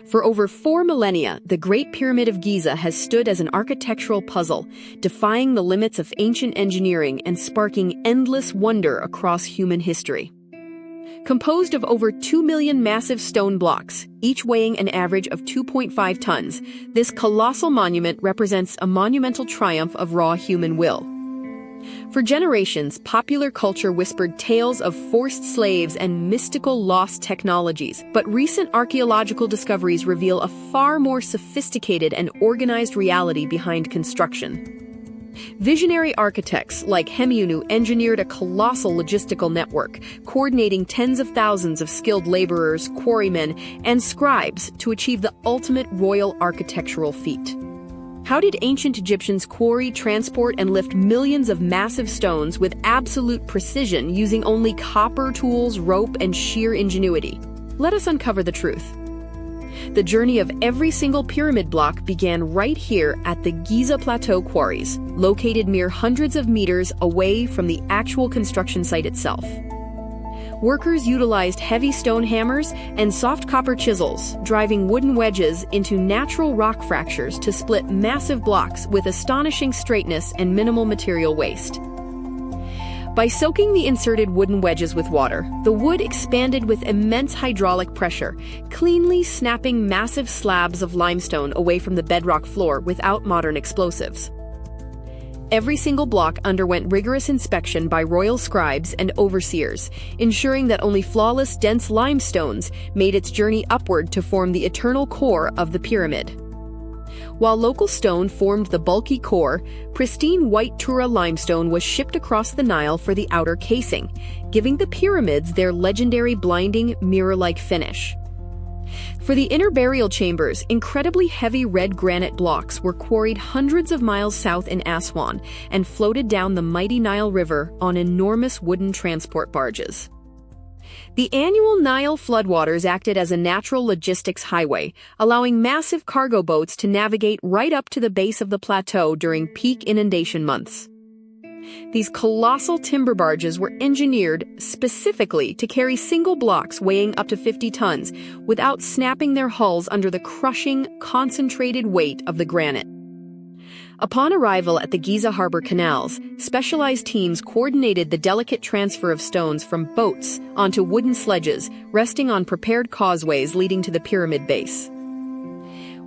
For over 4 millennia, the Great Pyramid of Giza has stood as an architectural puzzle, defying the limits of ancient engineering and sparking endless wonder across human history. Composed of over 2 million massive stone blocks, each weighing an average of 2.5 tons, this colossal monument represents a monumental triumph of raw human will. For generations, popular culture whispered tales of forced slaves and mystical lost technologies, but recent archaeological discoveries reveal a far more sophisticated and organized reality behind construction. Visionary architects like Hemiunu engineered a colossal logistical network, coordinating tens of thousands of skilled laborers, quarrymen, and scribes to achieve the ultimate royal architectural feat. How did ancient Egyptians quarry, transport, and lift millions of massive stones with absolute precision using only copper tools, rope, and sheer ingenuity? Let us uncover the truth. The journey of every single pyramid block began right here at the Giza Plateau quarries, located mere hundreds of meters away from the actual construction site itself. Workers utilized heavy stone hammers and soft copper chisels, driving wooden wedges into natural rock fractures to split massive blocks with astonishing straightness and minimal material waste. By soaking the inserted wooden wedges with water, the wood expanded with immense hydraulic pressure, cleanly snapping massive slabs of limestone away from the bedrock floor without modern explosives. Every single block underwent rigorous inspection by royal scribes and overseers, ensuring that only flawless, dense limestones made its journey upward to form the eternal core of the pyramid. While local stone formed the bulky core, pristine white Tura limestone was shipped across the Nile for the outer casing, giving the pyramids their legendary blinding, mirror-like finish. For the inner burial chambers, incredibly heavy red granite blocks were quarried hundreds of miles south in Aswan and floated down the mighty Nile River on enormous wooden transport barges. The annual Nile floodwaters acted as a natural logistics highway, allowing massive cargo boats to navigate right up to the base of the plateau during peak inundation months. These colossal timber barges were engineered specifically to carry single blocks weighing up to 50 tons without snapping their hulls under the crushing, concentrated weight of the granite. Upon arrival at the Giza Harbor canals, specialized teams coordinated the delicate transfer of stones from boats onto wooden sledges, resting on prepared causeways leading to the pyramid base.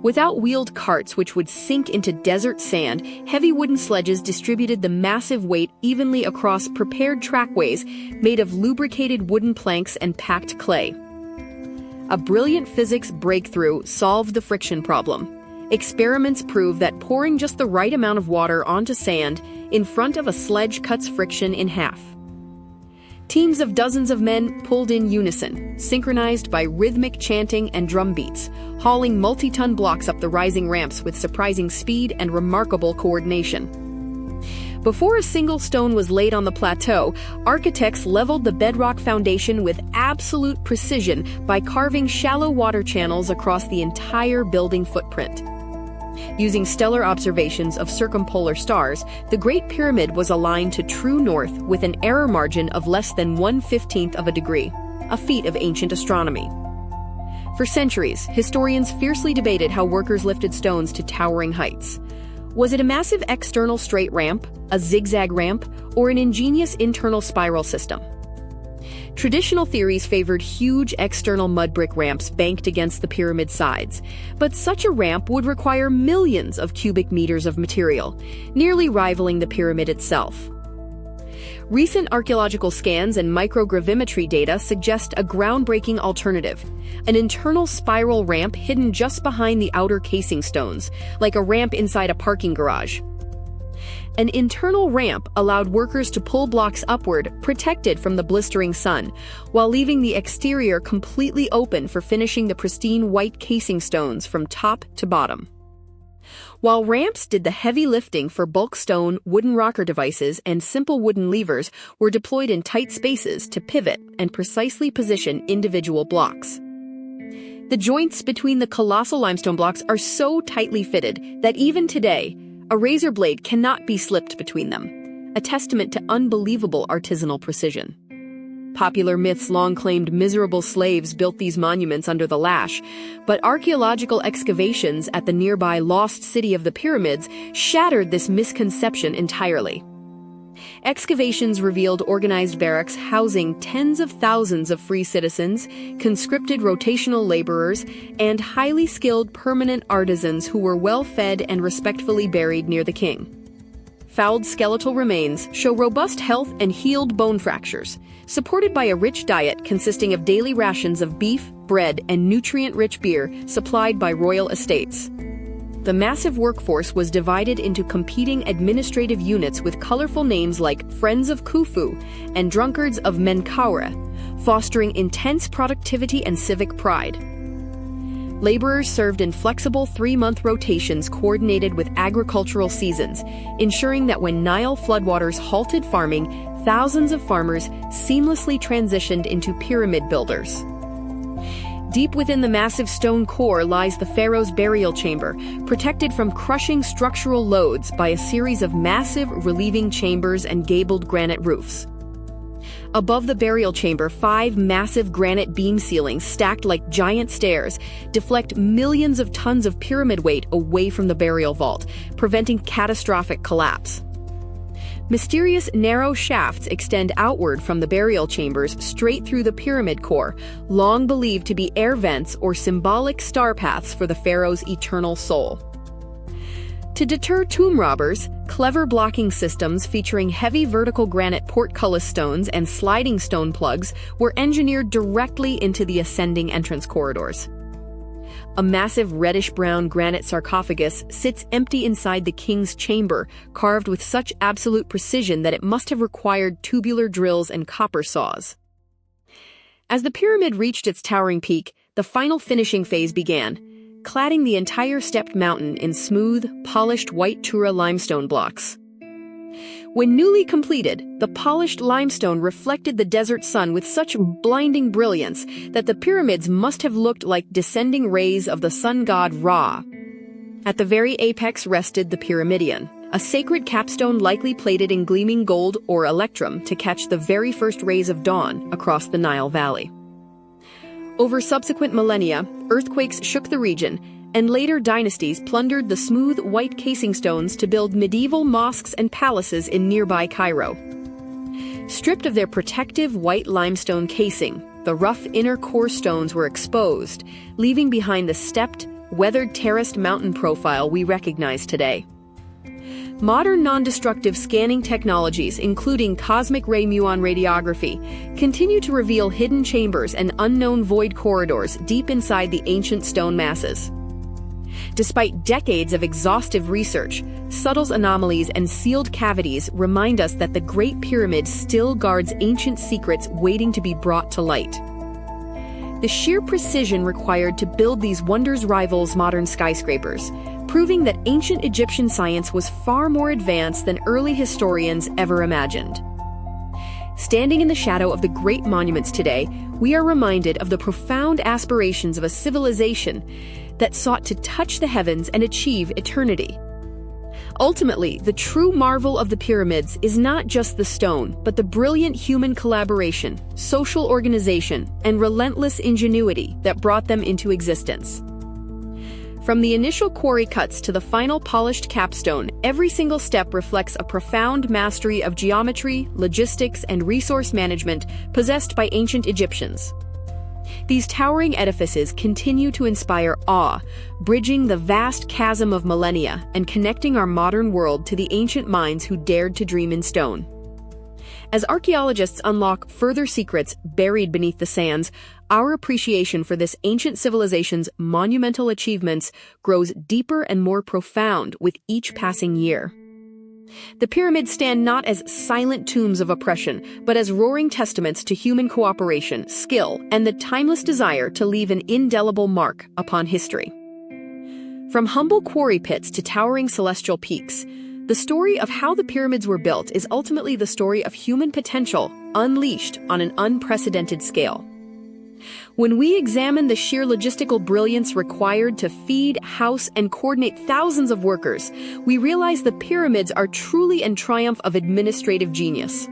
Without wheeled carts which would sink into desert sand, heavy wooden sledges distributed the massive weight evenly across prepared trackways made of lubricated wooden planks and packed clay. A brilliant physics breakthrough solved the friction problem. Experiments prove that pouring just the right amount of water onto sand in front of a sledge cuts friction in half. Teams of dozens of men pulled in unison, synchronized by rhythmic chanting and drum beats, hauling multi-ton blocks up the rising ramps with surprising speed and remarkable coordination. Before a single stone was laid on the plateau, architects leveled the bedrock foundation with absolute precision by carving shallow water channels across the entire building footprint. Using stellar observations of circumpolar stars, the Great Pyramid was aligned to true north with an error margin of less than 1/15 of a degree, a feat of ancient astronomy. For centuries, historians fiercely debated how workers lifted stones to towering heights. Was it a massive external straight ramp, a zigzag ramp, or an ingenious internal spiral system? Traditional theories favored huge external mud brick ramps banked against the pyramid sides, but such a ramp would require millions of cubic meters of material, nearly rivaling the pyramid itself. Recent archaeological scans and microgravimetry data suggest a groundbreaking alternative, an internal spiral ramp hidden just behind the outer casing stones, like a ramp inside a parking garage. An internal ramp allowed workers to pull blocks upward, protected from the blistering sun, while leaving the exterior completely open for finishing the pristine white casing stones from top to bottom. While ramps did the heavy lifting for bulk stone, wooden rocker devices, and simple wooden levers were deployed in tight spaces to pivot and precisely position individual blocks. The joints between the colossal limestone blocks are so tightly fitted that even today, a razor blade cannot be slipped between them, a testament to unbelievable artisanal precision. Popular myths long claimed miserable slaves built these monuments under the lash, but archaeological excavations at the nearby lost city of the pyramids shattered this misconception entirely. Excavations revealed organized barracks housing tens of thousands of free citizens, conscripted rotational laborers, and highly skilled permanent artisans who were well-fed and respectfully buried near the king. Fouled skeletal remains show robust health and healed bone fractures, supported by a rich diet consisting of daily rations of beef, bread, and nutrient-rich beer supplied by royal estates. The massive workforce was divided into competing administrative units with colorful names like Friends of Khufu and Drunkards of Menkaure, fostering intense productivity and civic pride. Laborers served in flexible 3-month rotations coordinated with agricultural seasons, ensuring that when Nile floodwaters halted farming, thousands of farmers seamlessly transitioned into pyramid builders. Deep within the massive stone core lies the pharaoh's burial chamber, protected from crushing structural loads by a series of massive relieving chambers and gabled granite roofs. Above the burial chamber, 5 massive granite beam ceilings stacked like giant stairs deflect millions of tons of pyramid weight away from the burial vault, preventing catastrophic collapse. Mysterious narrow shafts extend outward from the burial chambers straight through the pyramid core, long believed to be air vents or symbolic star paths for the pharaoh's eternal soul. To deter tomb robbers, clever blocking systems featuring heavy vertical granite portcullis stones and sliding stone plugs were engineered directly into the ascending entrance corridors. A massive reddish-brown granite sarcophagus sits empty inside the king's chamber, carved with such absolute precision that it must have required tubular drills and copper saws. As the pyramid reached its towering peak, the final finishing phase began, cladding the entire stepped mountain in smooth, polished white Tura limestone blocks. When newly completed, the polished limestone reflected the desert sun with such blinding brilliance that the pyramids must have looked like descending rays of the sun god Ra. At the very apex rested the pyramidion, a sacred capstone likely plated in gleaming gold or electrum to catch the very first rays of dawn across the Nile Valley. Over subsequent millennia, earthquakes shook the region, and later dynasties plundered the smooth white casing stones to build medieval mosques and palaces in nearby Cairo. Stripped of their protective white limestone casing, the rough inner core stones were exposed, leaving behind the stepped, weathered terraced mountain profile we recognize today. Modern non-destructive scanning technologies, including cosmic ray muon radiography, continue to reveal hidden chambers and unknown void corridors deep inside the ancient stone masses. Despite decades of exhaustive research, subtle anomalies and sealed cavities remind us that the Great Pyramid still guards ancient secrets waiting to be brought to light. The sheer precision required to build these wonders rivals modern skyscrapers, proving that ancient Egyptian science was far more advanced than early historians ever imagined. Standing in the shadow of the great monuments today, we are reminded of the profound aspirations of a civilization that sought to touch the heavens and achieve eternity. Ultimately, the true marvel of the pyramids is not just the stone, but the brilliant human collaboration, social organization, and relentless ingenuity that brought them into existence. From the initial quarry cuts to the final polished capstone, every single step reflects a profound mastery of geometry, logistics, and resource management possessed by ancient Egyptians. These towering edifices continue to inspire awe, bridging the vast chasm of millennia and connecting our modern world to the ancient minds who dared to dream in stone. As archaeologists unlock further secrets buried beneath the sands, our appreciation for this ancient civilization's monumental achievements grows deeper and more profound with each passing year. The pyramids stand not as silent tombs of oppression, but as roaring testaments to human cooperation, skill, and the timeless desire to leave an indelible mark upon history. From humble quarry pits to towering celestial peaks, the story of how the pyramids were built is ultimately the story of human potential unleashed on an unprecedented scale. When we examine the sheer logistical brilliance required to feed, house, and coordinate thousands of workers, we realize the pyramids are truly a triumph of administrative genius.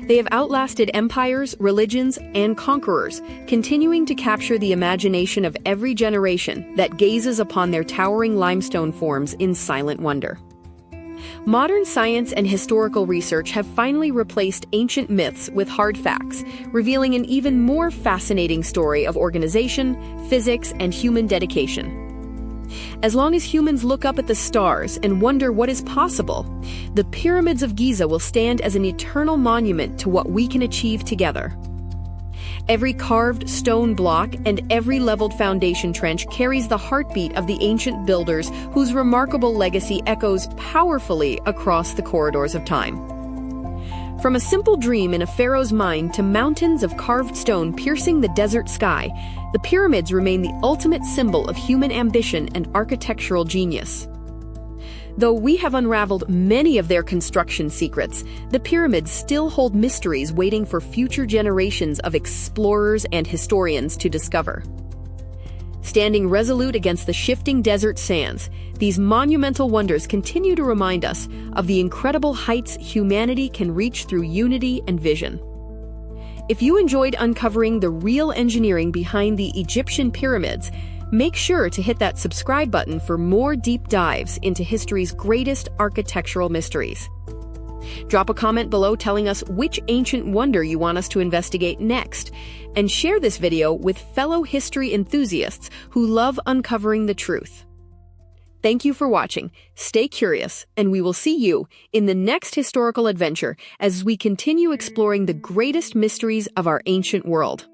They have outlasted empires, religions, and conquerors, continuing to capture the imagination of every generation that gazes upon their towering limestone forms in silent wonder. Modern science and historical research have finally replaced ancient myths with hard facts, revealing an even more fascinating story of organization, physics, and human dedication. As long as humans look up at the stars and wonder what is possible, the pyramids of Giza will stand as an eternal monument to what we can achieve together. Every carved stone block and every leveled foundation trench carries the heartbeat of the ancient builders whose remarkable legacy echoes powerfully across the corridors of time. From a simple dream in a pharaoh's mind to mountains of carved stone piercing the desert sky, the pyramids remain the ultimate symbol of human ambition and architectural genius. Though we have unraveled many of their construction secrets, the pyramids still hold mysteries waiting for future generations of explorers and historians to discover. Standing resolute against the shifting desert sands, these monumental wonders continue to remind us of the incredible heights humanity can reach through unity and vision. If you enjoyed uncovering the real engineering behind the Egyptian pyramids, make sure to hit that subscribe button for more deep dives into history's greatest architectural mysteries. Drop a comment below telling us which ancient wonder you want us to investigate next, and share this video with fellow history enthusiasts who love uncovering the truth. Thank you for watching, stay curious, and we will see you in the next historical adventure as we continue exploring the greatest mysteries of our ancient world.